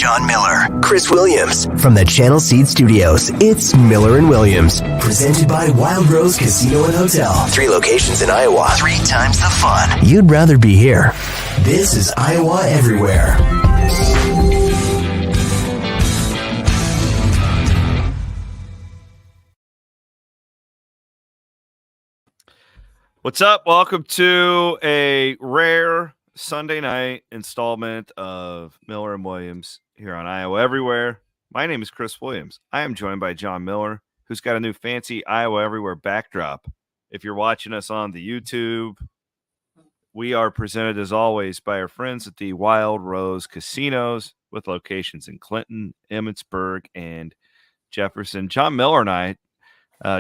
Jon Miller, Chris Williams. From the Channel Seed Studios, it's Miller and Williams. Presented by Wild Rose Casino and Hotel. 3 locations in Iowa. 3 times the fun. You'd rather be here. This is Iowa Everywhere. What's up? Welcome to a rare Sunday night installment of Miller and Williams here on Iowa Everywhere. My name is Chris Williams. I am joined by Jon Miller, who's got a new fancy Iowa Everywhere backdrop. If you're watching us on the YouTube, we are presented as always by our friends at the Wild Rose Casinos with locations in Clinton, Emmitsburg, and Jefferson. Jon Miller and I,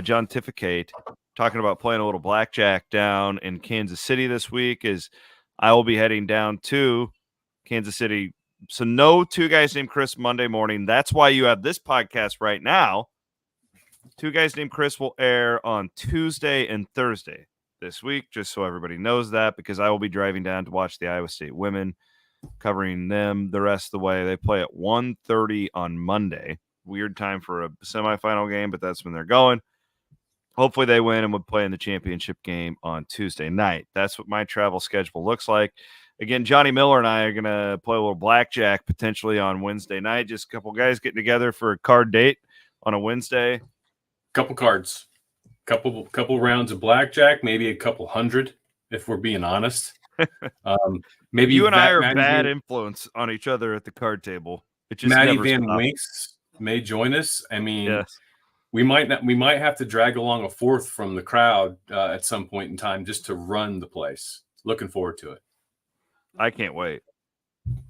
John Tificate, talking about playing a little blackjack down in Kansas City this week as I will be heading down to Kansas City. So no 2 guys named Chris Monday morning. That's why you have this podcast right now. 2 guys named Chris will air on Tuesday and Thursday this week, just so everybody knows that, because I will be driving down to watch the Iowa State women, covering them the rest of the way. They play at 1:30 on Monday. Weird time for a semifinal game, but that's when they're going. Hopefully they win and would play in the championship game on Tuesday night. That's what my travel schedule looks like. Again, Johnny Miller and I are going to play a little blackjack potentially on Wednesday night. Just a couple guys getting together for a card date on a Wednesday. Couple cards, couple rounds of blackjack, maybe a couple hundred, if we're being honest. Maybe you and I are bad influence on each other at the card table. It just Maddie never Van stops. Winks may join us. I mean, yes. We might have to drag along a 4th from the crowd at some point in time just to run the place. Looking forward to it. I can't wait.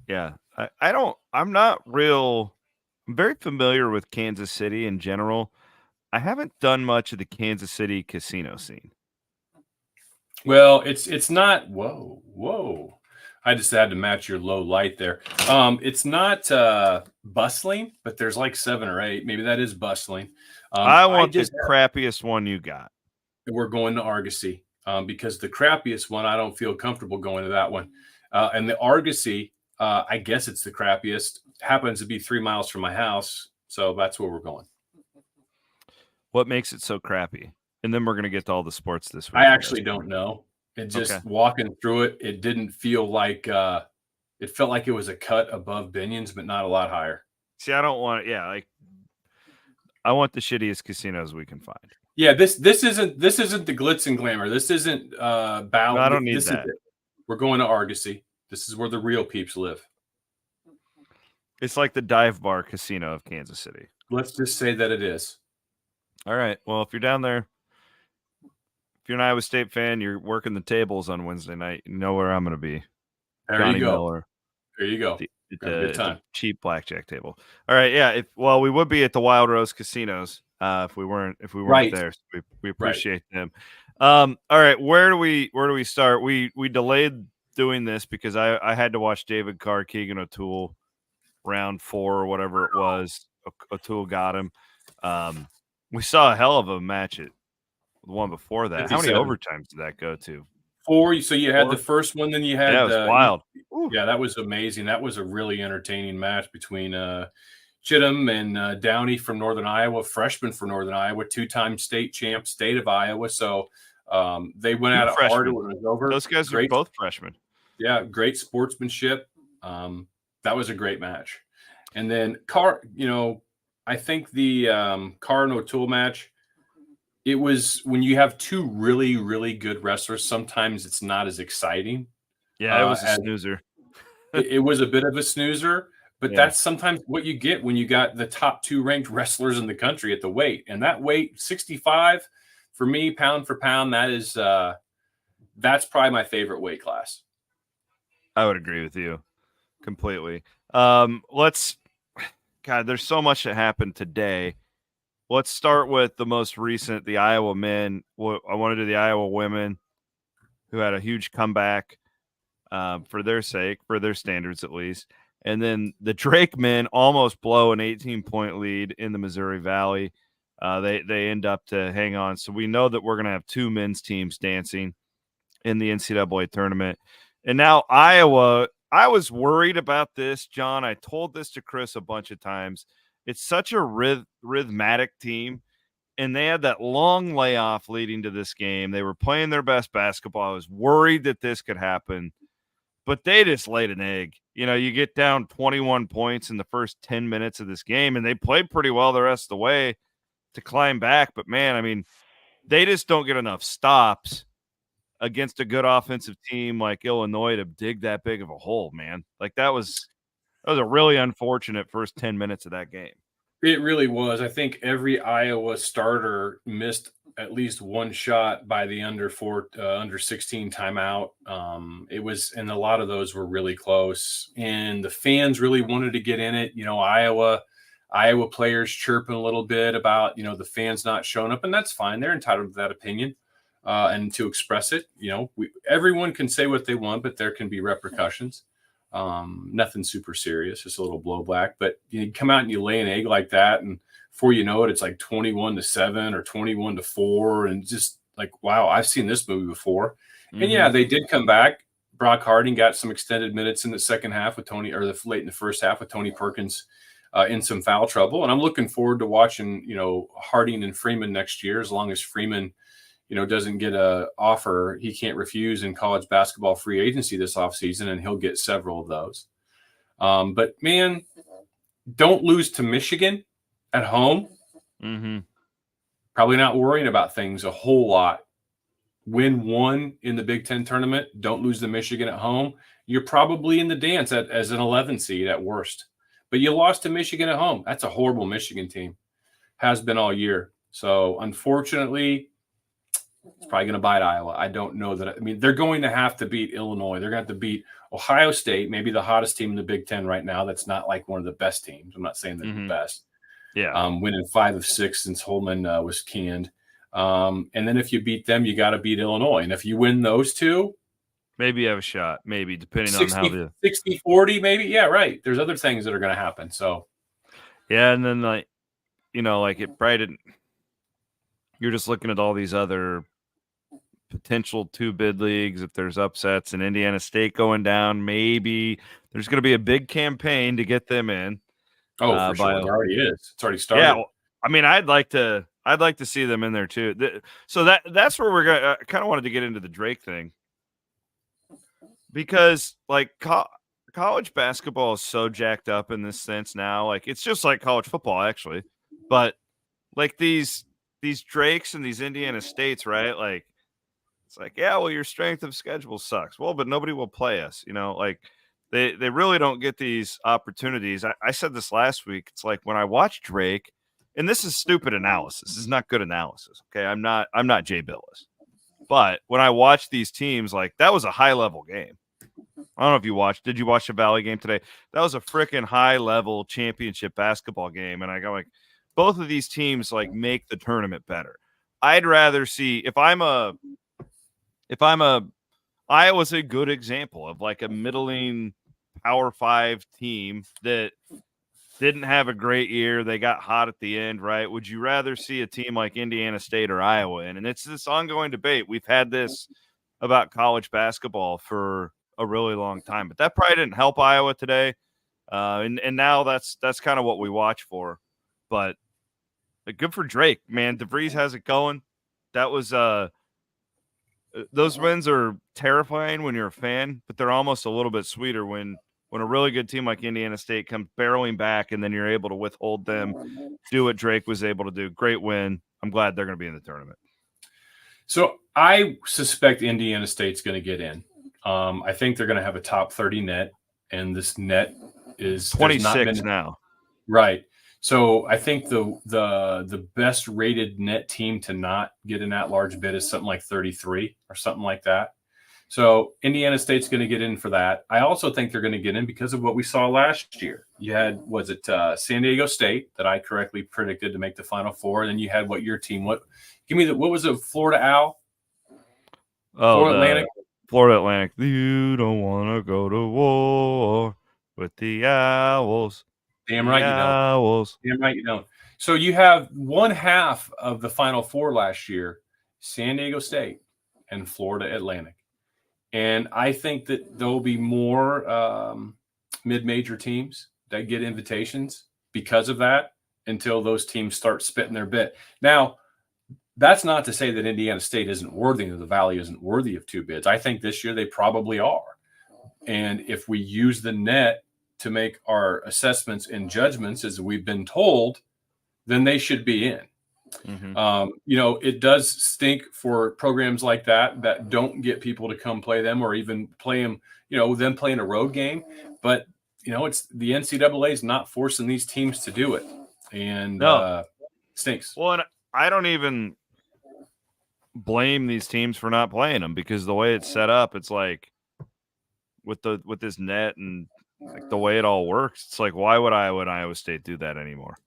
Yeah. I'm very familiar with Kansas City in general. I haven't done much of the Kansas City casino scene. Well, it's not, whoa. I just had to match your low light there. It's not bustling, but there's like 7 or 8. Maybe that is bustling. I want the crappiest one you got. We're going to Argosy because the crappiest one, I don't feel comfortable going to that one. And the Argosy, I guess it's the crappiest, happens to be 3 miles from my house. So that's where we're going. What makes it so crappy? And then we're going to get to all the sports this week. I actually don't know. It just walking through it, it didn't feel like it felt like it was a cut above Binion's, but not a lot higher. See, I don't want I want the shittiest casinos we can find. Yeah, this isn't the glitz and glamour. This isn't Bow. No, I don't need that. We're going to Argosy. This is where the real peeps live. It's like the dive bar casino of Kansas City. Let's just say that it is. All right. Well, if you're down there, if you're an Iowa State fan, you're working the tables on Wednesday night, you know where I'm going to be. There Johnny you go. Miller. There you go. At the cheap blackjack table. All right, yeah. We would be at the Wild Rose Casinos if we weren't right there. So we appreciate them. All right, where do we start? We delayed doing this because I had to watch David Carr, Keegan O'Toole, round 4 or whatever it was. O'Toole got him. We saw a hell of a match at the one before that. 57. How many overtimes did that go to? 4. So you had the first one, then you had it was wild. Yeah, that was amazing. That was a really entertaining match between Chittum and Downey from Northern Iowa, freshman for Northern Iowa, 2-time state champ, state of Iowa. So they went out hard when it was over. Those guys are both freshmen. Yeah, great sportsmanship. That was a great match. And then Carr, I think the Carr and O'Toole match, it was when you have 2 really, really good wrestlers, sometimes it's not as exciting. Yeah, it was a snoozer. It was a bit of a snoozer, but that's sometimes what you get when you got the top 2 ranked wrestlers in the country at the weight. And that weight, 65, for me, pound for pound, that's probably my favorite weight class. I would agree with you completely. There's so much that happened today. Let's start with the most recent, the Iowa men. I want to do the Iowa women, who had a huge comeback for their sake, for their standards at least. And then the Drake men almost blow an 18-point lead in the Missouri Valley. They end up to hang on. So we know that we're going to have 2 men's teams dancing in the NCAA tournament. And now Iowa I was worried about this, John. I told this to Chris a bunch of times. It's such a rhythmatic team, and they had that long layoff leading to this game. They were playing their best basketball. I was worried that this could happen, but they just laid an egg. You know, you get down 21 points in the first 10 minutes of this game, and they played pretty well the rest of the way to climb back. But, man, I mean, they just don't get enough stops against a good offensive team like Illinois to dig that big of a hole, man. Like that was a really unfortunate first 10 minutes of that game. It really was. I think every Iowa starter missed at least one shot by the under 16 timeout. It was, and a lot of those were really close, and the fans really wanted to get in it. You know, Iowa players chirping a little bit about, you know, the fans not showing up, and that's fine. They're entitled to that opinion. And to express it, you know, everyone can say what they want, but there can be repercussions. Nothing super serious, just a little blowback. But you come out and you lay an egg like that, and before you know it, it's like 21-7 or 21-4, and just like, wow, I've seen this movie before. Mm-hmm. And yeah, they did come back. Brock Harding got some extended minutes in the second half with Tony, or late in the first half with Tony Perkins in some foul trouble. And I'm looking forward to watching, you know, Harding and Freeman next year, as long as Freeman, you know, doesn't get a offer he can't refuse in college basketball free agency this offseason, and he'll get several of those. But, man, don't lose to Michigan at home. Mm-hmm. Probably not worrying about things a whole lot. Win one in the Big Ten tournament. Don't lose to Michigan at home. You're probably in the dance as an 11 seed at worst. But you lost to Michigan at home. That's a horrible Michigan team. Has been all year. So, unfortunately, it's probably going to bite Iowa. I don't know that. I mean, they're going to have to beat Illinois. They're going to have to beat Ohio State, maybe the hottest team in the Big Ten right now. That's not like one of the best teams. I'm not saying they're the best. Yeah. Winning 5 of 6 since Holman was canned. And then if you beat them, you got to beat Illinois. And if you win those two, maybe you have a shot. Maybe, depending on how the 60-40, maybe. Yeah, right. There's other things that are going to happen. So, yeah, and then like, you know, like it probably didn't. You're just looking at all these other potential 2-bid leagues. If there's upsets and Indiana State going down, maybe there's going to be a big campaign to get them in. Oh, for sure. It already is. It's already started. Yeah. Well, I mean, I'd like to see them in there too. So that's where we're going. I kind of wanted to get into the Drake thing, because like college basketball is so jacked up in this sense now. Like it's just like college football actually, but like these Drakes and these Indiana States, right? Like, it's like, yeah, well, your strength of schedule sucks. Well, but nobody will play us, you know, like they really don't get these opportunities. I said this last week. It's like when I watch Drake, and this is stupid analysis. This is not good analysis. Okay. I'm not Jay Billis, but when I watch these teams, like that was a high level game. I don't know if you watched. Did you watch the Valley game today? That was a freaking high level championship basketball game. And I go like, both of these teams like make the tournament better. I'd rather see if I'm a Iowa's a good example of like a middling Power 5 team that didn't have a great year. They got hot at the end, right? Would you rather see a team like Indiana State or Iowa in? And it's this ongoing debate. We've had this about college basketball for a really long time, but that probably didn't help Iowa today. And now that's kind of what we watch for. But good for Drake, man. DeVries has it going. That was those wins are terrifying when you're a fan, but they're almost a little bit sweeter when a really good team like Indiana State comes barreling back and then you're able to withhold them, do what Drake was able to do. Great win. I'm glad they're going to be in the tournament. So I suspect Indiana State's going to get in. I think they're going to have a top 30 net, and this net is 26 now. Right. So I think the best rated net team to not get an at-large bid is something like 33 or something like that. So Indiana State's going to get in for that. I also think they're going to get in because of what we saw last year. You had, San Diego State that I correctly predicted to make the Final Four. And then you had your team? What was it? Florida Owl? Florida Atlantic. Florida Atlantic. You don't want to go to war with the Owls. Damn right you don't. Damn right you don't. So you have one half of the Final Four last year, San Diego State and Florida Atlantic. And I think that there'll be more mid-major teams that get invitations because of that until those teams start spitting their bit. Now, that's not to say that Indiana State isn't worthy, or the Valley isn't worthy of 2 bids. I think this year they probably are. And if we use the net to make our assessments and judgments as we've been told, then they should be in. It does stink for programs like that don't get people to come play them, or even play them, them playing a road game. But, it's the NCAA is not forcing these teams to do it. And stinks. Well, and I don't even blame these teams for not playing them, because the way it's set up, it's like with this net and like the way it all works, it's like, why would Iowa and Iowa State do that anymore?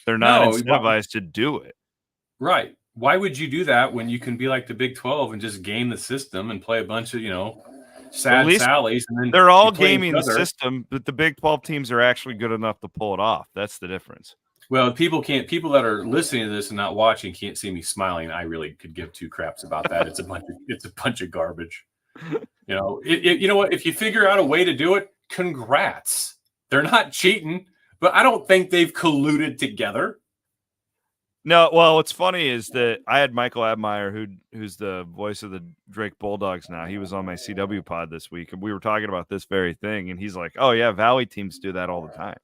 They're not incentivized to do it. Right. Why would you do that when you can be like the Big 12 and just game the system and play a bunch of, sad sallies? And then they're all gaming the system, but the Big 12 teams are actually good enough to pull it off. That's the difference. Well, people that are listening to this and not watching can't see me smiling. I really could give 2 craps about that. It's a bunch of garbage. You know what? If you figure out a way to do it, congrats. They're not cheating, but I don't think they've colluded together. No, well, what's funny is that I had Michael Abmeyer, who's the voice of the Drake Bulldogs now. He was on my CW pod this week, and we were talking about this very thing, and he's like, oh, yeah, Valley teams do that all the time.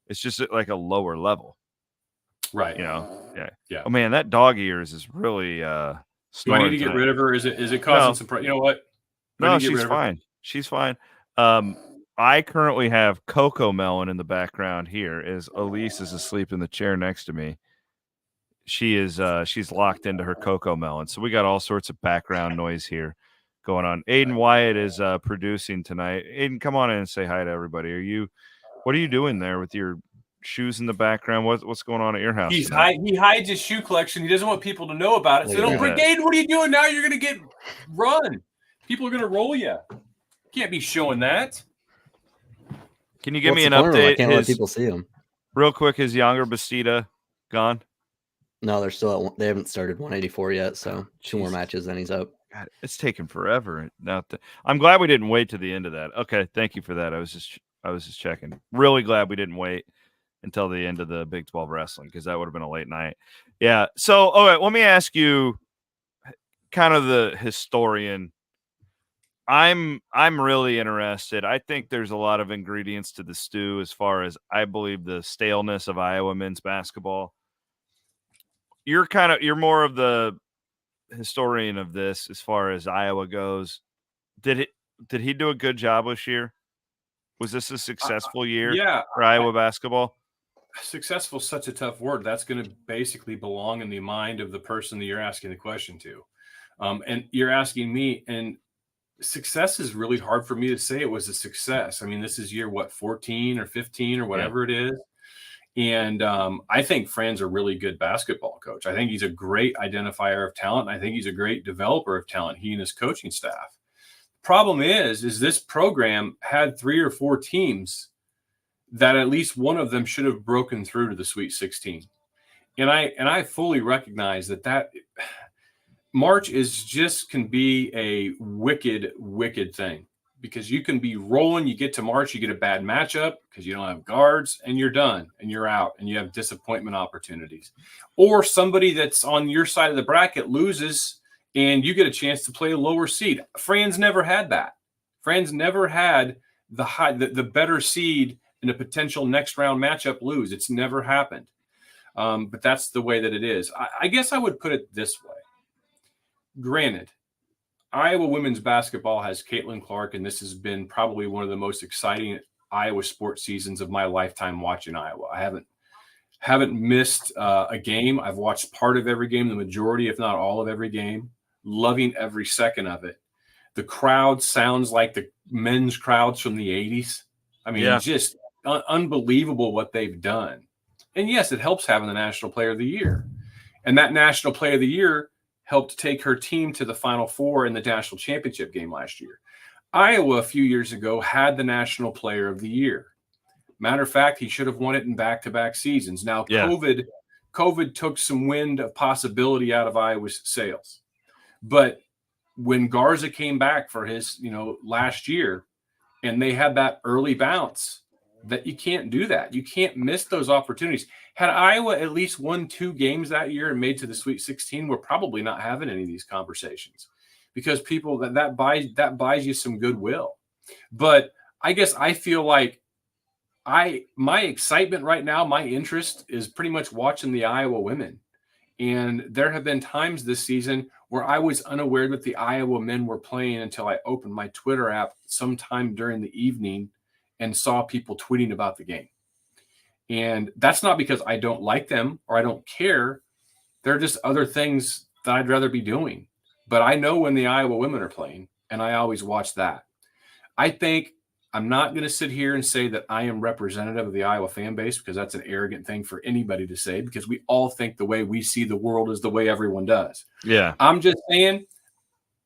It's just at like a lower level. Right. Yeah. Oh, man, that dog ears is really do I need to get rid of her? Is it causing some you know what? No, she's fine. She's fine. I currently have Coco Melon in the background here as Elise is asleep in the chair next to me. She is she's locked into her Coco Melon. So we got all sorts of background noise here going on. Aiden Wyatt is producing tonight. Aiden, come on in and say hi to everybody. What are you doing there with your shoes in the background? What's going on at your house? He hides his shoe collection. He doesn't want people to know about it. So don't bring Aiden. What are you doing now? You're gonna get run. People are gonna roll you. Can't be showing that. Can you give me an update? I can't let people see him. Real quick, is Younger Bastida gone? No, they're still they haven't started 184 yet, so 2 more matches, then he's up. God, it's taken forever. I'm glad we didn't wait to the end of that. Okay, thank you for that. I was just checking. Really glad we didn't wait until the end of the Big 12 wrestling, because that would have been a late night. Yeah. So, all right, let me ask you, kind of the historian. I'm really interested. I think there's a lot of ingredients to the stew as far as I believe the staleness of Iowa men's basketball. You're more of the historian of this as far as Iowa goes. Did he do a good job this year? Was this a successful year for Iowa basketball? Successful is such a tough word. That's going to basically belong in the mind of the person that you're asking the question to. And you're asking me, and success is really hard for me to say it was a success. I mean, this is year, 14 or 15 or whatever it is. And I think Fran's a really good basketball coach. I think he's a great identifier of talent. I think he's a great developer of talent, he and his coaching staff. Problem is this program had 3 or 4 teams that at least one of them should have broken through to the Sweet 16. And I fully recognize that March can be a wicked, wicked thing, because you can be rolling. You get to March, you get a bad matchup because you don't have guards, and you're done and you're out and you have disappointment opportunities. Or somebody that's on your side of the bracket loses and you get a chance to play a lower seed. Fran's never had that. Fran's never had the better seed in a potential next round matchup lose. It's never happened. But that's the way that it is. I guess I would put it this way. Granted, Iowa women's basketball has Caitlin Clark, and this has been probably one of the most exciting Iowa sports seasons of my lifetime watching Iowa. I haven't missed a game. I've watched part of every game, the majority, if not all of every game, loving every second of it. The crowd sounds like the men's crowds from the 80s. I mean, just unbelievable what they've done. And yes, it helps having the National Player of the Year. And that National Player of the Year helped take her team to the Final Four in the national championship game last year. Iowa, a few years ago, had the National Player of the Year. Matter of fact, he should have won it in back-to-back seasons. Now, COVID took some wind of possibility out of Iowa's sails. But when Garza came back for his, last year, and they had that early bounce, that you can't do that. You can't miss those opportunities. Had Iowa at least won 2 games that year and made to the Sweet 16, we're probably not having any of these conversations, because people that buys you some goodwill. But I guess I feel like my excitement right now, my interest is pretty much watching the Iowa women. And there have been times this season where I was unaware that the Iowa men were playing until I opened my Twitter app sometime during the evening and saw people tweeting about the game. And that's not because I don't like them or I don't care. There are just other things that I'd rather be doing. But I know when the Iowa women are playing, and I always watch that. I think I'm not going to sit here and say that I am representative of the Iowa fan base, because that's an arrogant thing for anybody to say, because we all think the way we see the world is the way everyone does. Yeah. I'm just saying,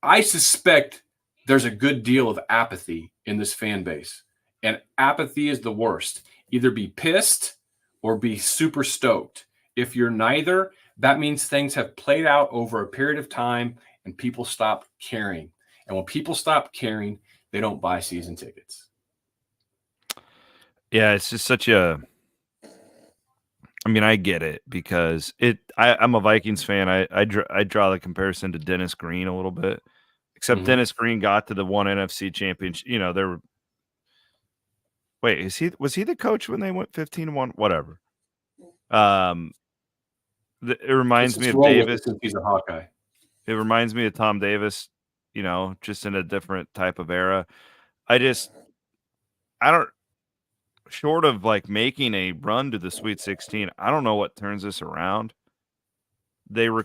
I suspect there's a good deal of apathy in this fan base, and apathy is the worst. Either be pissed or be super stoked. If you're neither, that means things have played out over a period of time and people stop caring. And when people stop caring, they don't buy season tickets. Yeah, it's just such a. I mean, I get it, because I'm a Vikings fan. I draw the comparison to Dennis Green a little bit, except Dennis Green got to the one NFC championship. Wait, was he the coach when they went 15-1? Whatever. It reminds me of Davis. He's a Hawkeye. It reminds me of Tom Davis, just in a different type of era. Short of like making a run to the Sweet 16, I don't know what turns this around. The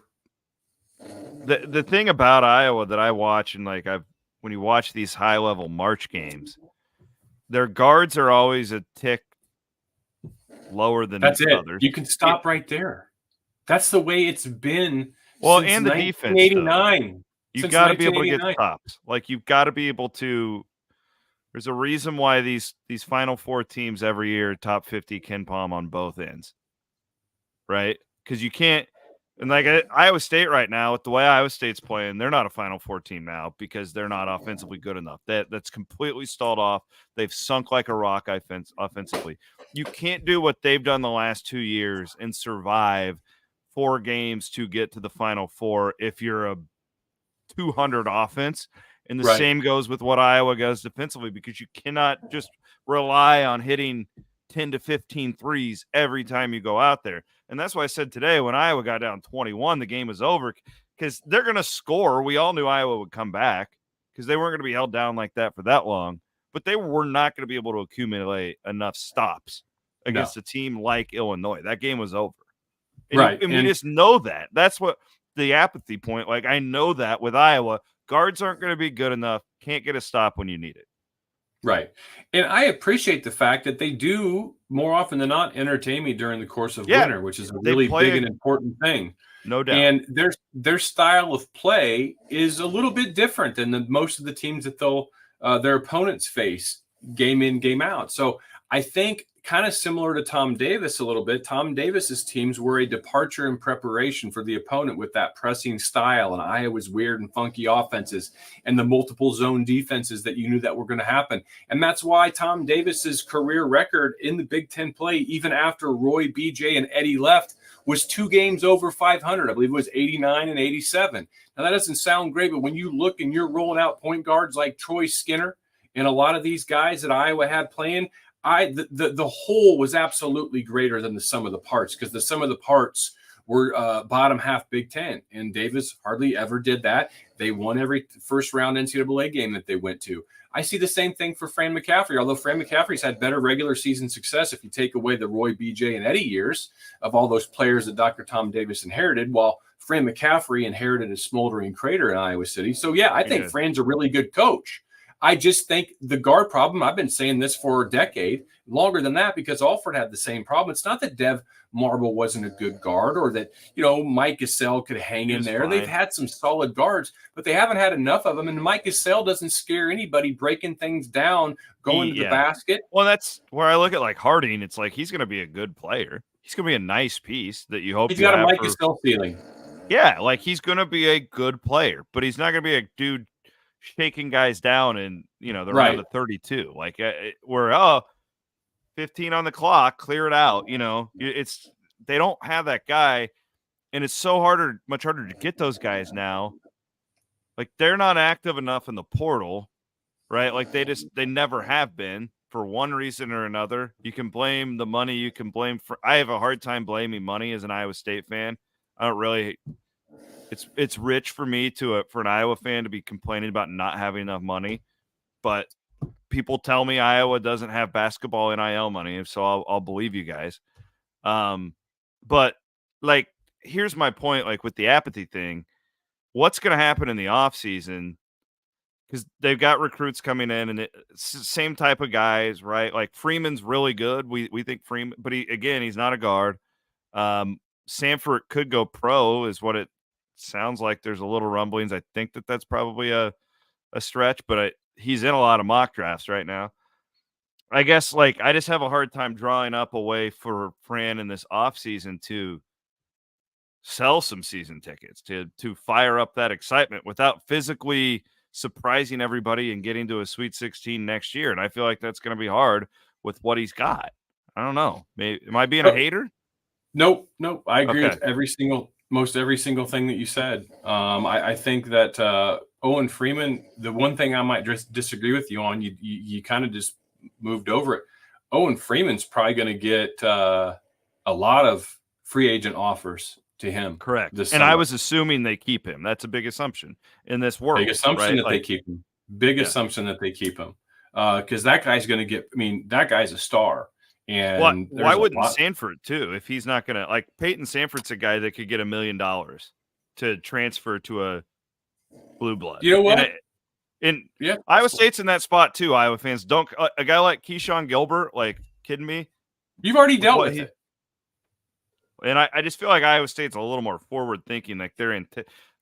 thing about Iowa that I watch, and when you watch these high level March games, their guards are always a tick lower than That's it. others. You can stop right there. That's the way it's been. Well, since and the defense, 1989. You've got to be able to get stops. Like, you've got to be able to. There's a reason why these Final Four teams every year top 50 Ken Palm on both ends, right? Because you can't. And like Iowa State right now, with the way Iowa State's playing, they're not a Final Four team now because they're not offensively good enough. That's completely stalled off. They've sunk like a rock offensively. You can't do what they've done the last 2 years and survive 4 games to get to the Final Four if you're a 200 offense. And the same goes with what Iowa does defensively, because you cannot just rely on hitting 10 to 15 threes every time you go out there. And that's why I said today, when Iowa got down 21, the game was over, because they're going to score. We all knew Iowa would come back because they weren't going to be held down like that for that long, but they were not going to be able to accumulate enough stops against a team like Illinois. That game was over. And we just know that. That's what the apathy point. Like, I know that with Iowa, guards aren't going to be good enough. Can't get a stop when you need it. Right. And I appreciate the fact that they do, more often than not, entertain me during the course of winter, which is a really big and important thing. No doubt. And their style of play is a little bit different than most of the teams that their opponents face game in, game out. So I think, kind of similar to Tom Davis a little bit, Tom Davis's teams were a departure in preparation for the opponent with that pressing style and Iowa's weird and funky offenses and the multiple zone defenses that you knew that were going to happen. And that's why Tom Davis's career record in the Big Ten play, even after Roy, BJ, and Eddie left, was 2 games over 500. I believe it was 89 and 87. Now, that doesn't sound great, but when you look and you're rolling out point guards like Troy Skinner and a lot of these guys that Iowa had playing, the whole was absolutely greater than the sum of the parts, because the sum of the parts were bottom half Big Ten, and Davis hardly ever did that. They won every first round NCAA game that they went to. I see the same thing for Fran McCaffery, although Fran McCaffery's had better regular season success if you take away the Roy, BJ, and Eddie years of all those players that Dr. Tom Davis inherited, while Fran McCaffery inherited a smoldering crater in Iowa City. So, yeah, I think Fran's a really good coach. I just think the guard problem, I've been saying this for a decade, longer than that, because Alford had the same problem. It's not that Dev Marble wasn't a good guard, or that, Mike Gasell could hang in there. They've had some solid guards, but they haven't had enough of them. And Mike Gasell doesn't scare anybody breaking things down, going to the basket. Well, that's where I look at like Harding. It's like, he's going to be a good player. He's going to be a nice piece that you hope he's got a Mike Gasell feeling. Yeah, like he's going to be a good player, but he's not going to be a dude shaking guys down in, the round of 32. Like we're 15 on the clock, clear it out. They don't have that guy, and it's much harder to get those guys now. Like they're not active enough in the portal, right? Like they never have been for one reason or another. You can blame the money. You can blame I have a hard time blaming money as an Iowa State fan. I don't really. It's rich for me for an Iowa fan to be complaining about not having enough money, but people tell me Iowa doesn't have basketball NIL money, so I'll believe you guys. But like, here's my point. Like with the apathy thing, what's going to happen in the offseason? Because they've got recruits coming in, and same type of guys, right? Like Freeman's really good. We think Freeman, but he's not a guard. Sanford could go pro, is what it sounds like. There's a little rumblings. I think that's probably a stretch, but he's in a lot of mock drafts right now. I guess I just have a hard time drawing up a way for Fran in this offseason to sell some season tickets, to fire up that excitement without physically surprising everybody and getting to a Sweet 16 next year. And I feel like that's going to be hard with what he's got. I don't know. Am I being a hater? Nope. I agree with most every single thing that you said. I think that Owen Freeman, the one thing I might just disagree with you on, you kind of just moved over it. Owen Freeman's probably going to get a lot of free agent offers to him. Correct. And I was assuming they keep him. That's a big assumption in this world. Big assumption that they keep him. Assumption that they keep him. Because that guy's going to get, that guy's a star. And why wouldn't Sanford too? If he's not going to, Peyton Sanford's a guy that could get $1 million to transfer to a blue blood. You know what? Iowa State's in that spot too. Iowa fans don't. A guy like Keyshawn Gilbert, kidding me? You've already dealt with it. And I just feel like Iowa State's a little more forward thinking. Like they're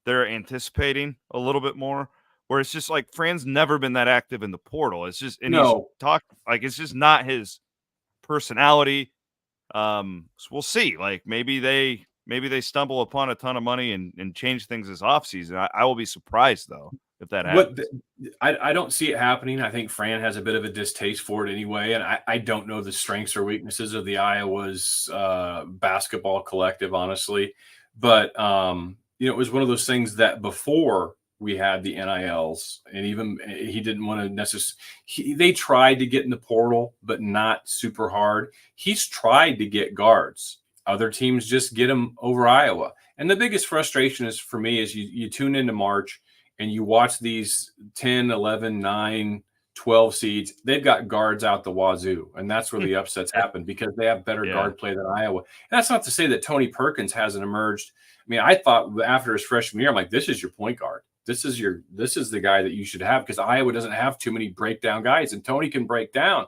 anticipating a little bit more. Where it's just Fran's never been that active in the portal. It's just it's just not his personality. So we'll see. Maybe they stumble upon a ton of money and change things this offseason. I will be surprised though if that happens. I don't see it happening. I think Fran has a bit of a distaste for it anyway, and I don't know the strengths or weaknesses of the Iowa's basketball collective, honestly. But it was one of those things that before we had the NILs, and even he didn't want to necessarily. They tried to get in the portal, but not super hard. He's tried to get guards. Other teams just get him over Iowa. And the biggest frustration is for me is you tune into March and you watch these 10, 11, 9, 12 seeds. They've got guards out the wazoo, and that's where the upsets happen because they have better guard play than Iowa. And that's not to say that Tony Perkins hasn't emerged. I thought after his freshman year, I'm like, this is your point guard. This is the guy that you should have because Iowa doesn't have too many breakdown guys, and Tony can break down,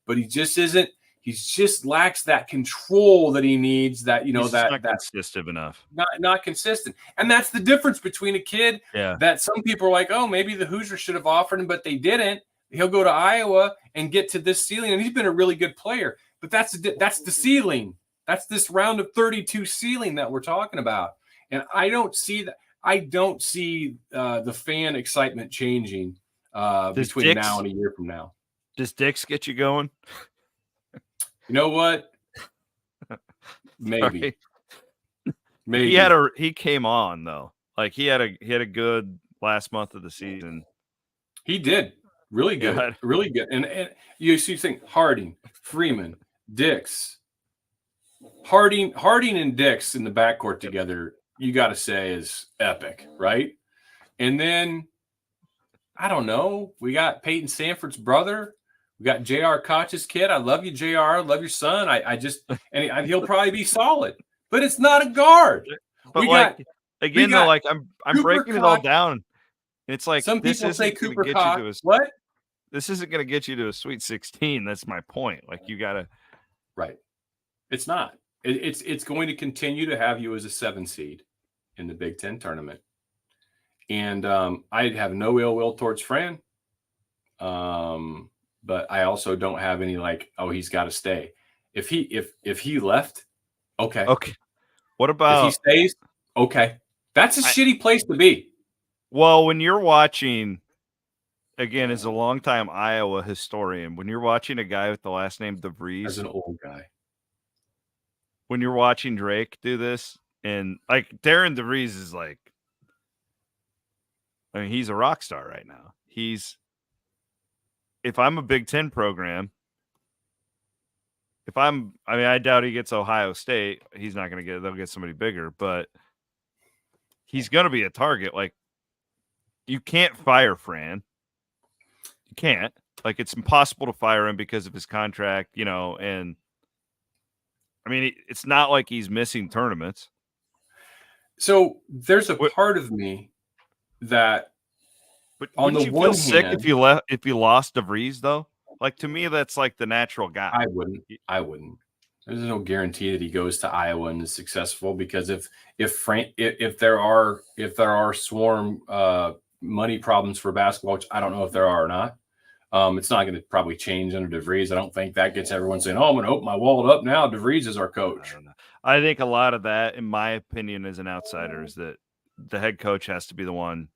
but he just isn't. He just lacks that control that he needs. That he's not consistent enough. Not consistent, and that's the difference between a kid that some people are like, oh, maybe the Hoosiers should have offered him, but they didn't. He'll go to Iowa and get to this ceiling, and he's been a really good player. But that's the ceiling. That's this round of 32 ceiling that we're talking about, and I don't see that. I don't see the fan excitement changing between now and a year from now. Does Dix get you going? You know what? Maybe. Maybe he came on though. He had a good last month of the season. He did really good, really good. And you think Harding, Freeman, Dix, Harding and Dix in the backcourt together. You got to say is epic, right? And then I don't know. We got Peyton Sanford's brother. We got J.R. Koch's kid. I love you, J.R. I love your son. He'll probably be solid, but it's not a guard. But I'm breaking it all down. It's like some people say Cooper Koch. What? This isn't going to get you to a Sweet 16. That's my point. You got to. Right. It's not. It's going to continue to have you as a 7 seed in the Big Ten tournament. And I have no ill will towards Fran. But I also don't have any he's got to stay. If he left, okay. Okay. What about if he stays? Okay. That's a shitty place to be. Well, when you're watching, again, as a longtime Iowa historian, when you're watching a guy with the last name DeVries, As an old guy, when you're watching Drake do this, and like Darren DeVries is like, I mean, he's a rock star right now. If I'm a Big Ten program, I doubt he gets Ohio State. He's not going to they'll get somebody bigger, but he's going to be a target. Like, you can't fire Fran. You can't. Like, it's impossible to fire him because of his contract, and I mean, it's not like he's missing tournaments. So there's a part of me that, but on the you one feel sick hand, if you lost DeVries though? Like, to me, that's like the natural guy. I wouldn't. There's no guarantee that he goes to Iowa and is successful, because if there are swarm money problems for basketball, which I don't know if there are or not, it's not going to probably change under DeVries. I don't think that gets everyone saying, "Oh, I'm going to open my wallet up now. DeVries is our coach." I think a lot of that, in my opinion, as an outsider, is that the head coach has to be the one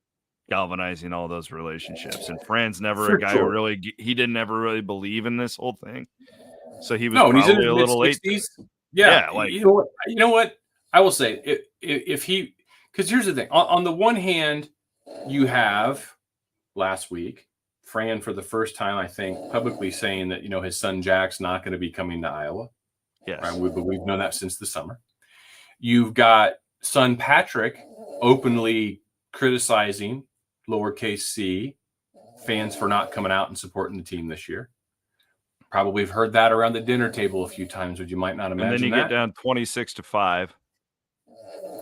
galvanizing all those relationships. And Fran's never a guy who he didn't ever really believe in this whole thing. So he was he's in probably his a little late. Yeah, like, you know what? I will say, if he, because here's the thing. On the one hand, you have last week Fran, for the first time, I think, publicly saying that his son Jack's not going to be coming to Iowa. Yes, right? We've known that since the summer. You've got son Patrick openly criticizing lowercase c fans for not coming out and supporting the team this year. Probably have heard that around the dinner table a few times, but you might not imagine that. And then you get down 26-5.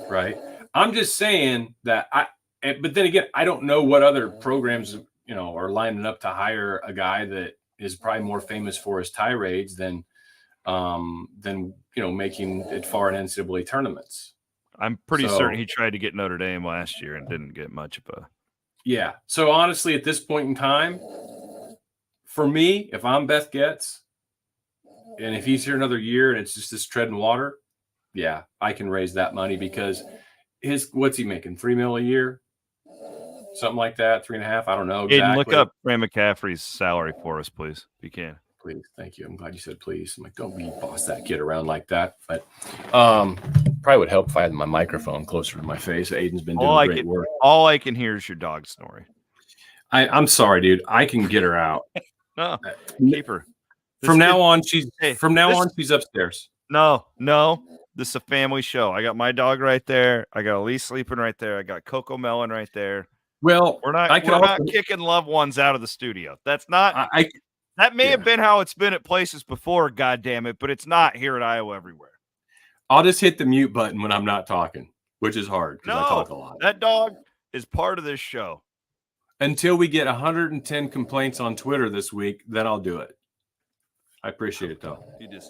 Right. I'm just saying that but then again, I don't know what other programs, are lining up to hire a guy that is probably more famous for his tirades than making it far in NCAA tournaments. I'm pretty certain he tried to get Notre Dame last year and didn't get much of a. Yeah. So honestly, at this point in time, for me, if I'm Beth Getz, and if he's here another year and it's just this treading water, yeah, I can raise that money, because what's he making? $3 million a year? Something like that, 3.5. I don't know exactly. Aiden, look up Fran McCaffery's salary for us, please, if you can. Please, thank you. I'm glad you said please. I'm like, don't be boss that kid around like that. But probably would help if I had my microphone closer to my face. Aiden's been doing great work. All I can hear is your dog snoring. I'm sorry, dude. I can get her out. No, keep her. From now on, she's upstairs. No. This is a family show. I got my dog right there. I got Elise sleeping right there. I got Coco Melon right there. Well, we're not kicking loved ones out of the studio. That's not. That may have been how it's been at places before. God damn it, but it's not here at Iowa everywhere. I'll just hit the mute button when I'm not talking, which is hard because I talk a lot. That dog is part of this show. Until we get 110 complaints on Twitter this week, then I'll do it. I appreciate it, though. Did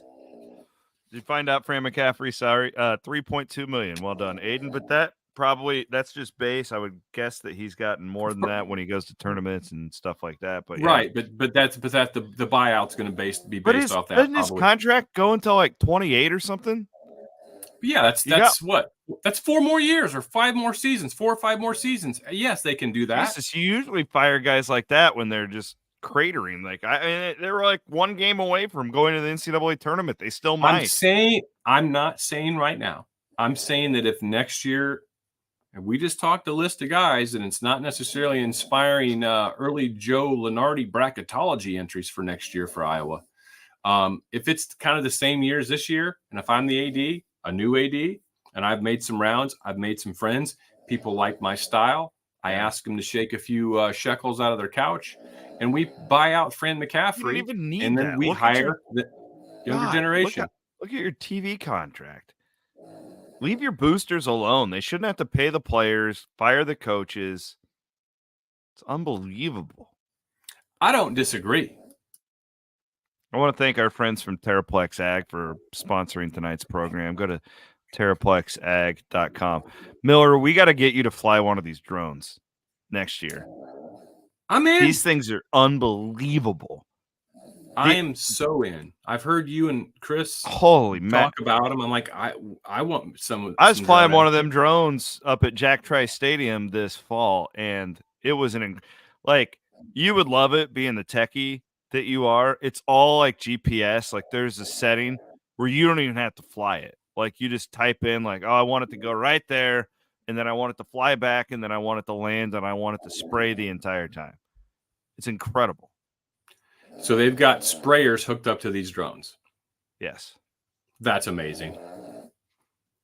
you find out Fran McCaffery? Sorry, $3.2 million. Well done, Aiden. But that's just base. I would guess that he's gotten more than that when he goes to tournaments and stuff like that. But yeah. Right, but that's the buyout's going to be based off that. Doesn't his contract go until like 28 or something? Yeah, that's 4 more years or 5 more seasons, 4 or 5 more seasons. Yes, they can do that. Jesus, you usually fire guys like that when they're just cratering. Like they were like 1 game away from going to the NCAA tournament. They still might. I'm not saying right now. I'm saying that if next year, and we just talked a list of guys, and it's not necessarily inspiring early Joe Lenardi bracketology entries for next year for Iowa. If it's kind of the same year as this year, and if I'm the AD, a new AD, and I've made some rounds, I've made some friends, people like my style, I ask them to shake a few shekels out of their couch, and we buy out Fran McCaffery, and then we hire the younger generation. Look at your TV contract. Leave your boosters alone. They shouldn't have to pay the players, fire the coaches. It's unbelievable. I don't disagree. I want to thank our friends from Terraplex Ag for sponsoring tonight's program. Go to terraplexag.com. Miller, we got to get you to fly one of these drones next year. I'm in. These things are unbelievable. I am so in. I've heard you and Chris Holy talk about them. I'm like, I want some. I was some flying drone one of them action. drones up at Jack Trice Stadium this fall, and it was like you would love it being the techie that you are. It's all like GPS. Like there's a setting where you don't even have to fly it. Like you just type in like, oh, I want it to go right there, and then I want it to fly back, and then I want it to land, and I want it to spray the entire time. It's incredible. So they've got sprayers hooked up to these drones. Yes. That's amazing.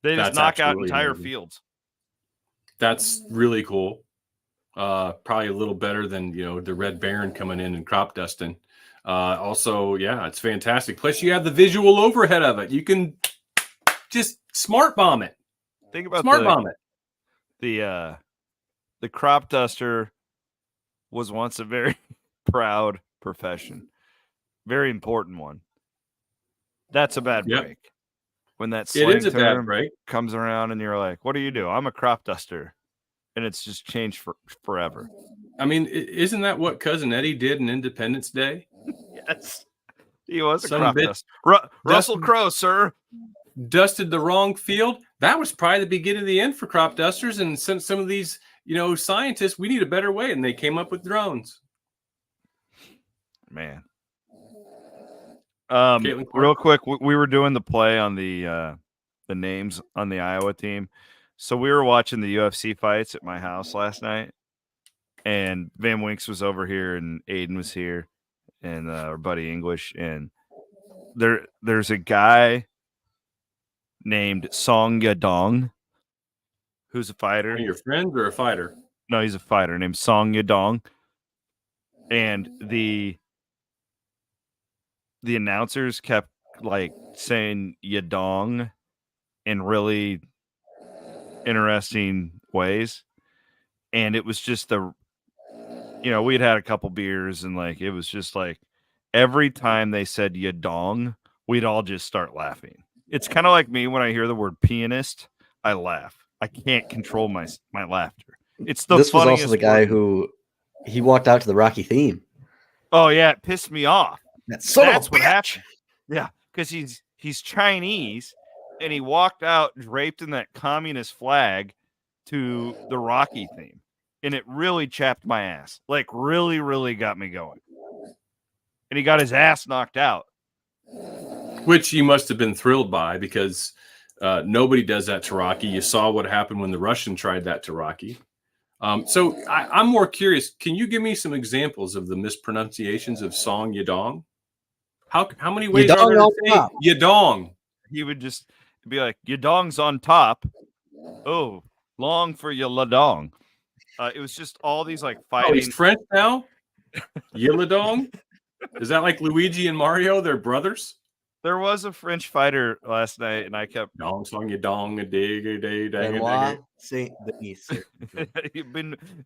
They just That's knock out absolutely entire amazing. fields. That's really cool. Probably a little better than, the Red Baron coming in and crop dusting. Also, yeah, it's fantastic. Plus, you have the visual overhead of it. You can just smart bomb it. Think about smart bomb it. The crop duster was once a very proud profession, very important one. That's a bad break. When that slang term comes around and you're like, what do you do? I'm a crop duster. And it's just changed forever. I mean, isn't that what Cousin Eddie did in Independence Day? Yes. He was a crop duster. Russell Crowe, sir. Dusted the wrong field. That was probably the beginning of the end for crop dusters. And some of these, scientists, we need a better way. And they came up with drones. Man. Real quick, we were doing the play on the names on the Iowa team. So we were watching the UFC fights at my house last night, and Van Winks was over here, and Aiden was here, and our buddy English, and there's a guy named Song Yadong who's a fighter. Are you your friend or a fighter? No, he's a fighter named Song Yadong, and the announcers kept like saying Yadong in really interesting ways, and it was just we'd had a couple beers, and like it was just like every time they said Yadong, we'd all just start laughing. It's kind of like me when I hear the word pianist, I laugh. I can't control my laughter. It's the this was funniest also the guy word. who he walked out to the Rocky theme. Oh yeah, it pissed me off. That's what happened. Yeah, because he's Chinese, and he walked out draped in that communist flag to the Rocky theme, and it really chapped my ass. Like really, really got me going. And he got his ass knocked out, which you must have been thrilled by, because nobody does that to Rocky. You saw what happened when the Russian tried that to Rocky. So I'm more curious. Can you give me some examples of the mispronunciations of Song Yadong? How many ways are there to say Yadong? He would just be like, Yadong's on top. Oh, long for Yadong. It was just all these like fighting. Oh, he's French now? Yadong? Is that like Luigi and Mario? They're brothers? There was a French fighter last night, and I kept Dong song Yadong a dig a day dang Benoit Saint Denis.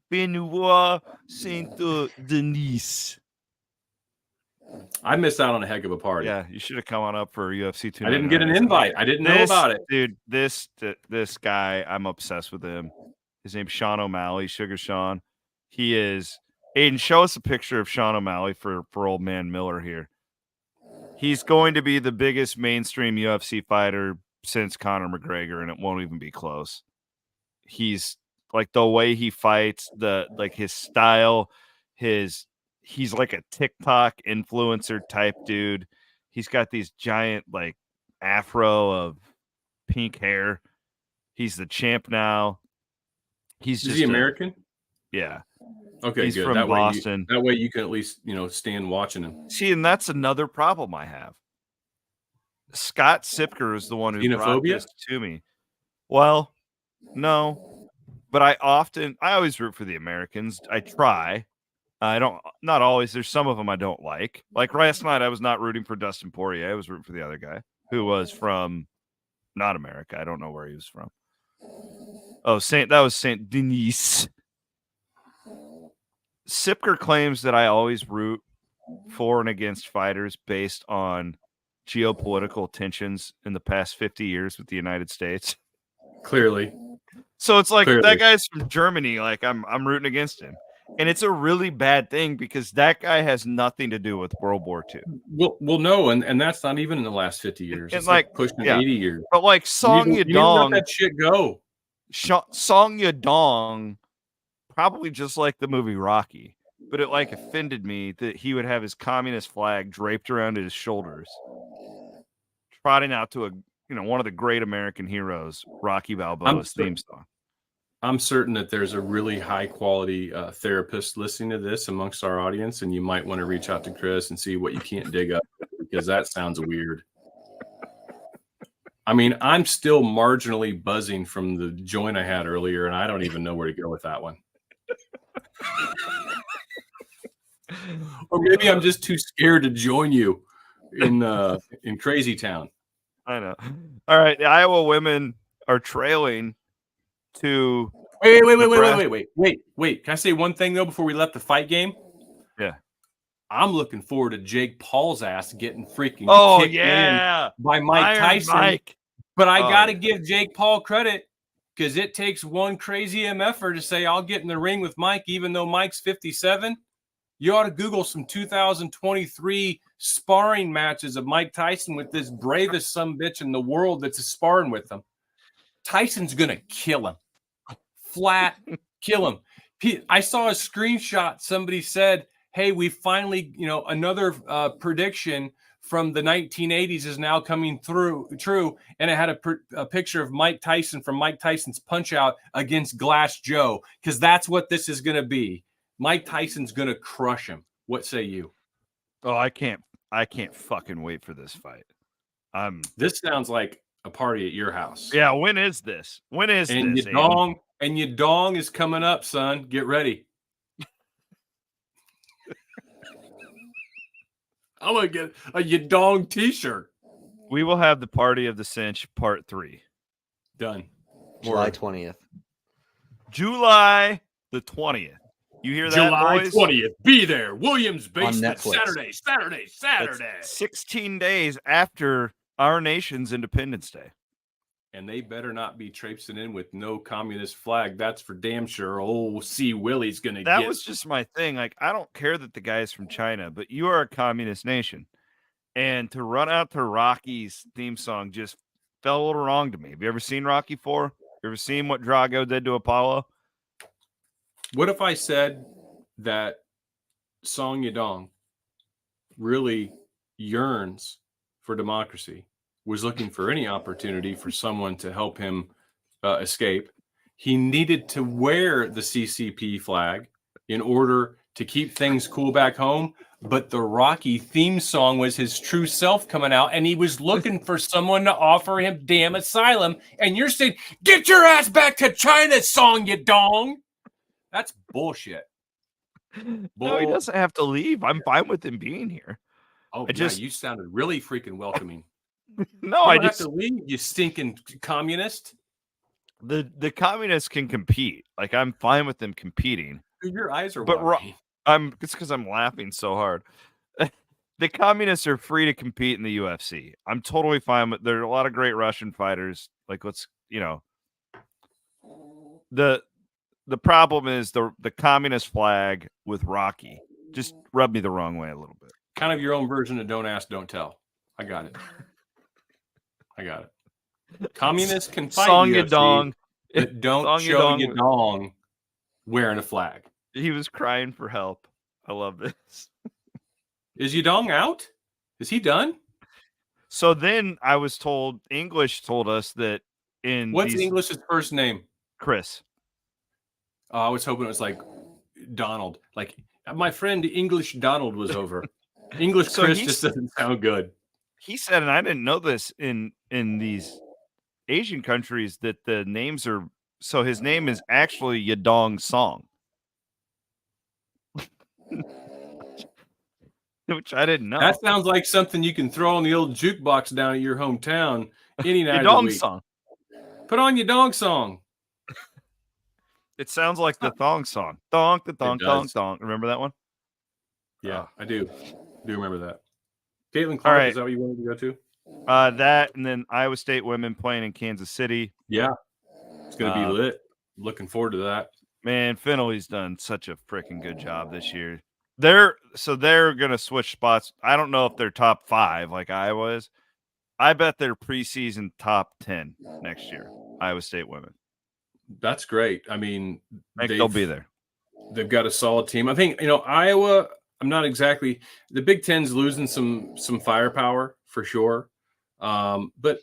Benoit Saint Denis. I missed out on a heck of a party. Yeah, you should have come on up for UFC 2. I didn't get an invite. I didn't know about it. Dude, this guy, I'm obsessed with him. His name's Sean O'Malley, Sugar Sean. He is Aiden, show us a picture of Sean O'Malley for old man Miller here. He's going to be the biggest mainstream UFC fighter since Conor McGregor, and it won't even be close. He's like the way he fights, his style, he's like a TikTok influencer type dude. He's got these giant like afro of pink hair. He's the champ now. Is he American? Yeah. Okay, he's good. From Boston. That way you can at least, stand watching him. See, and that's another problem I have. Scott Sipker is the one who brought this to me. Well, no, but I always root for the Americans. I try. Not always. There's some of them I don't like. Like last night, I was not rooting for Dustin Poirier. I was rooting for the other guy who was from not America. I don't know where he was from. Oh, that was Saint Denis. Sipker claims that I always root for and against fighters based on geopolitical tensions in the past 50 years with the United States. Clearly. So it's like that guy's from Germany. Like I'm rooting against him. And it's a really bad thing because that guy has nothing to do with World War II. Well, no, and that's not even in the last 50 years. And it's like pushing 80 years. But like Song you need to let Yadong, that shit go. Song Yadong, probably just like the movie Rocky, but it like offended me that he would have his communist flag draped around his shoulders, trotting out to one of the great American heroes, Rocky Balboa's theme song. I'm certain that there's a really high quality therapist listening to this amongst our audience, and you might want to reach out to Chris and see what you can't dig up because that sounds weird. I mean, I'm still marginally buzzing from the joint I had earlier, and I don't even know where to go with that one. Or maybe I'm just too scared to join you in Crazy Town. I know. All right, the Iowa women are trailing to Wait. Can I say one thing though before we left the fight game? Yeah. I'm looking forward to Jake Paul's ass getting freaking kicked in by Mike Tyson. Mike. But I got to give Jake Paul credit because it takes one crazy MFer to say I'll get in the ring with Mike even though Mike's 57. You ought to Google some 2023 sparring matches of Mike Tyson with this bravest sumbitch in the world that's sparring with him. Tyson's going to kill him. Flat kill him. I saw a screenshot. Somebody said, hey, we finally, another prediction from the 1980s is now coming true. And it had a picture of Mike Tyson from Mike Tyson's Punch-Out against Glass Joe, because that's what this is going to be. Mike Tyson's going to crush him. What say you? Oh, I can't fucking wait for this fight. This sounds like a party at your house. Yeah, when is this? And Yadong is coming up, son. Get ready. I'm going to get a Yadong t-shirt. We will have the Party of the Cinch Part 3. Done. July 20th. July the 20th. You hear that, July boys? 20th. Be there. Williams Basement. On Saturday. That's 16 days after our nation's Independence Day. And they better not be traipsing in with no communist flag. That's for damn sure. Oh, see, Willie's going to get... That was just my thing. Like, I don't care that the guy's from China, but you are a communist nation. And to run out to Rocky's theme song just felt a little wrong to me. Have you ever seen Rocky 4? You ever seen what Drago did to Apollo? What if I said that Song Yadong really yearns for democracy, was looking for any opportunity for someone to help him escape? He needed to wear the CCP flag in order to keep things cool back home. But the Rocky theme song was his true self coming out, and he was looking for someone to offer him damn asylum. And you're saying, get your ass back to China, Song Yadong. That's bullshit. No, he doesn't have to leave. I'm fine with him being here. Oh, you sounded really freaking welcoming. No, I just have to leave, you stinking communist. The communists can compete. Like, I'm fine with them competing. Dude, your eyes are watering. It's because I'm laughing so hard. The communists are free to compete in the UFC. I'm totally fine with. There are a lot of great Russian fighters. Like, the problem is the communist flag with Rocky just rubbed me the wrong way a little bit. Kind of your own version of don't ask, don't tell. I got it. Communists can fight Song UFC, Yadong, but don't show Yadong wearing a flag. He was crying for help. I love this. Is Yadong out? Is he done? So then I was told, English told us that What's English's first name? Chris. I was hoping it was like Donald. Like, my friend English Donald was over. English Chris just doesn't sound good. He said, and I didn't know this in these Asian countries, that the names are, so his name is actually Yadong Song. Which I didn't know. That sounds like something you can throw on the old jukebox down at your hometown any night of the week. Song. Put on Yadong Song. It sounds like the thong song. Thong, the thong, thong, thong. Remember that one? Yeah, I do. Remember that. Caitlin Clark, is that what you wanted to go to? That, and then Iowa State women playing in Kansas City. Yeah. It's going to be lit. Looking forward to that. Man, Finley's done such a freaking good job this year. They're gonna switch spots. I don't know if they're top 5 like Iowa is. I bet they're preseason top 10 next year. Iowa State women. That's great. I mean, I think they'll be there. They've got a solid team. I think, Iowa, I'm not exactly – the Big Ten's losing some firepower for sure. But,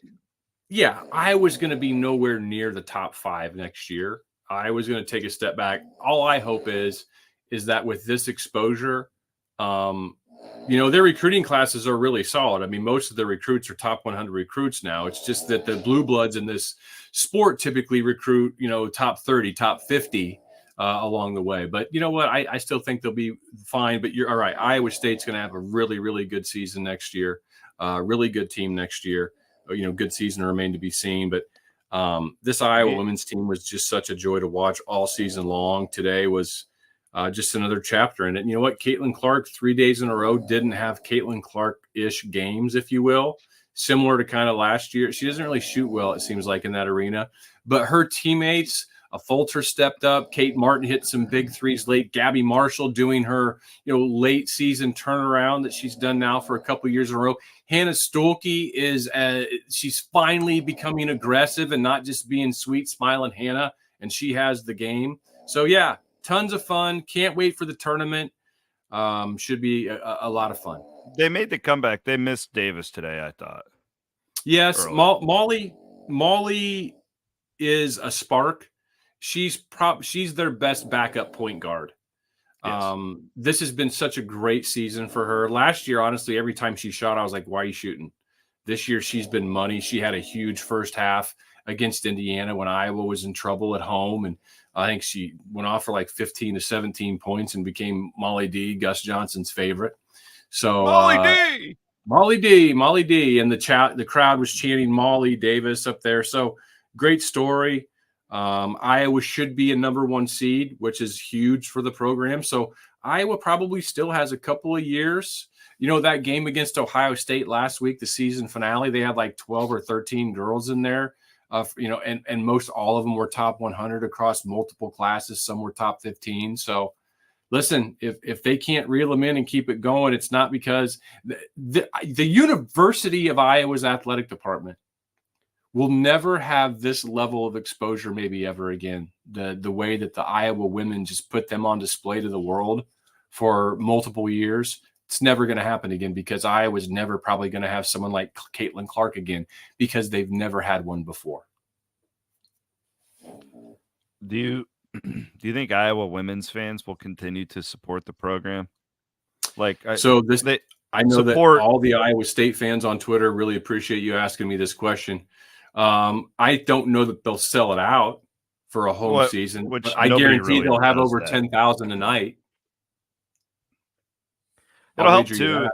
yeah, Iowa's going to be nowhere near the top 5 next year. Iowa's going to take a step back. All I hope is that with this exposure, their recruiting classes are really solid. I mean, most of the recruits are top 100 recruits now. It's just that the blue bloods in this sport typically recruit, top 30, top 50 along the way. But you know what? I still think they'll be fine. But you're all right. Iowa State's going to have a really, really good season next year. Really good team next year. Good season to remain to be seen. But this Iowa women's team was just such a joy to watch all season long. Today was just another chapter in it. And you know what? Caitlin Clark, 3 days in a row, didn't have Caitlin Clark-ish games, if you will, similar to kind of last year. She doesn't really shoot well, it seems like, in that arena. But her teammates, Fulter stepped up. Kate Martin hit some big threes late. Gabby Marshall doing her, late season turnaround that she's done now for a couple years in a row. Hannah Stolke she's finally becoming aggressive and not just being sweet, smiling Hannah, and she has the game. So, yeah. Tons of fun. Can't wait for the tournament. Should be a lot of fun. They made the comeback. They missed Davis today, I thought. Yes, Molly is a spark. She's their best backup point guard. Yes. This has been such a great season for her. Last year, honestly, every time she shot, I was like, why are you shooting? This year, she's been money. She had a huge first half against Indiana when Iowa was in trouble at home, and I think she went off for like 15 to 17 points and became Molly D, Gus Johnson's favorite. So Molly D, and the crowd was chanting Molly Davis up there. So great story. Iowa should be a number 1 seed, which is huge for the program. So Iowa probably still has a couple of years. That game against Ohio State last week, the season finale, they had like 12 or 13 girls in there. And most all of them were top 100 across multiple classes. Some were top 15. So listen, if they can't reel them in and keep it going, it's not because the University of Iowa's athletic department will never have this level of exposure maybe ever again. The way that the Iowa women just put them on display to the world for multiple years. It's never going to happen again because Iowa's never probably going to have someone like Caitlin Clark again because they've never had one before. Do you think Iowa women's fans will continue to support the program? I know that all the Iowa State fans on Twitter really appreciate you asking me this question. I don't know that they'll sell it out for a whole season, but I guarantee they'll have over 10,000 a night. It'll help too.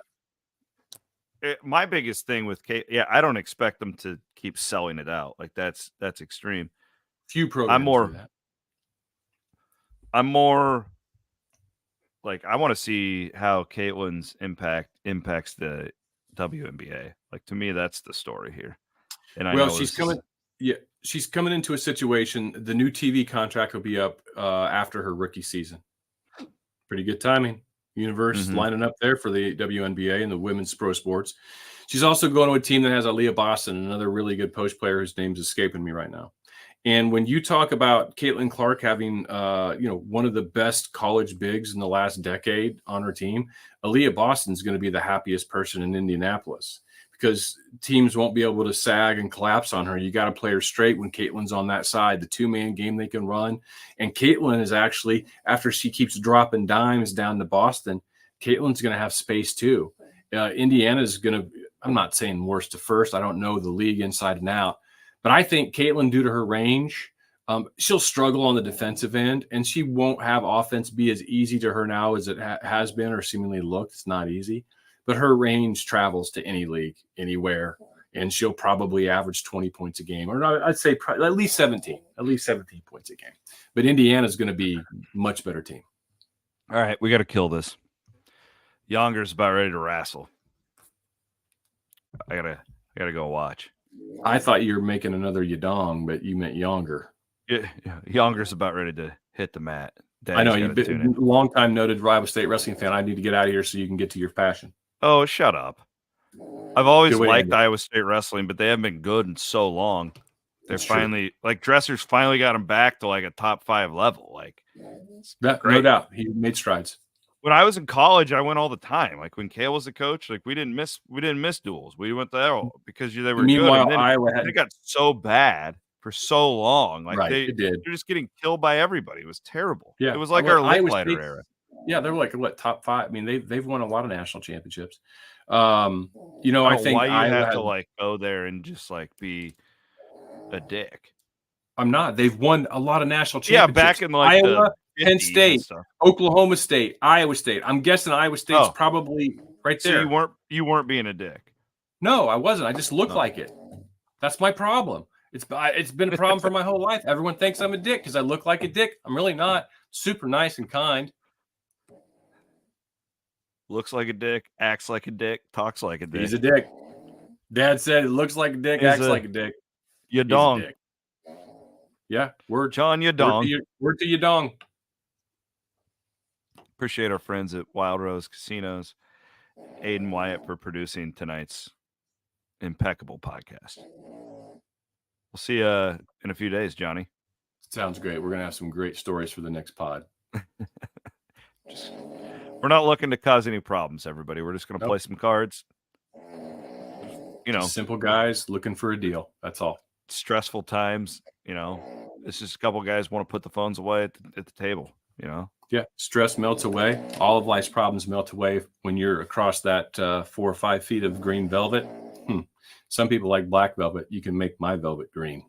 My biggest thing with Kate, I don't expect them to keep selling it out. Like that's extreme. Few programs do that. I'm more like I want to see how Caitlin's impacts the WNBA. Like to me, that's the story here. And she's coming into a situation. The new TV contract will be up after her rookie season. Pretty good timing. Universe lining up there for the WNBA and the women's pro sports. She's also going to a team that has Aaliyah Boston, another really good post player whose name's escaping me right now. And when you talk about Caitlin Clark having, one of the best college bigs in the last decade on her team, Aaliyah Boston's going to be the happiest person in Indianapolis because teams won't be able to sag and collapse on her. You got to play her straight when Caitlin's on that side, the 2-man game they can run. And Caitlin is actually, after she keeps dropping dimes down to Boston, Caitlin's going to have space too. Indiana's going to, I'm not saying worst to first. I don't know the league inside and out. But I think Caitlin, due to her range, she'll struggle on the defensive end, and she won't have offense be as easy to her now as it has been or seemingly looked. It's not easy. But her range travels to any league, anywhere, and she'll probably average 20 points a game. Or no, I'd say at least 17 points a game. But Indiana's going to be a much better team. All right, we got to kill this. Yonger's about ready to wrestle. I gotta go watch. I thought you were making another Yadong, but you meant Yonger. Yeah, Yonger's about ready to hit the mat. I know Daddy's you've gotta tune been in. a long-time noted Iowa State wrestling fan. I need to get out of here so you can get to your passion. Oh, shut up. I've always Good way to liked end it. Iowa State wrestling, but they haven't been good in so long. They're That's true. finally like Dresser's finally got them back to like a top 5 level. Like, No great. doubt. He made strides. when I was in college, I went all the time. Like when Kale was the coach, like we didn't miss duels. We went there because they were Meanwhile, good. And then Iowa had it got so bad for so long. Like right. It did. they're just getting killed by everybody. It was terrible. Yeah, It was like well, our Iowa Licklider State- era. Yeah, they're like what top 5. I mean, they've won a lot of national championships. I I don't think why you Iowa have to like go there and just like be a dick. I'm not. They've won a lot of national Yeah, championships. back in like Iowa, the Penn 50s and State, stuff. Oklahoma State, Iowa State. I'm guessing Iowa State's Oh. probably right there. So you weren't being a dick. No, I wasn't. I just look No. like it. That's my problem. It's been a problem for my whole life. Everyone thinks I'm a dick because I look like a dick. I'm really not. Super nice and kind. Looks like a dick, acts like a dick, talks like a dick. He's a dick. Dad said it looks like a dick, He's acts a- like a dick. You He's a dong. dick. Yeah, word John Yadong. Word to Yadong. Appreciate our friends at Wild Rose Casinos, Aiden Wyatt for producing tonight's impeccable podcast. We'll see you in a few days, Johnny. Sounds great. We're gonna have some great stories for the next pod. We're not looking to cause any problems, everybody. We're just going to play some cards. You know, Simple guys looking for a deal. That's all. stressful times. You know, it's just a couple guys want to put the phones away at the table. You know, Yeah, stress melts away. All of life's problems melt away when you're across that 4 or 5 feet of green velvet. Some people like black velvet. You can make my velvet green.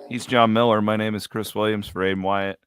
he's Jon Miller. My name is Chris Williams for Aiden Wyatt.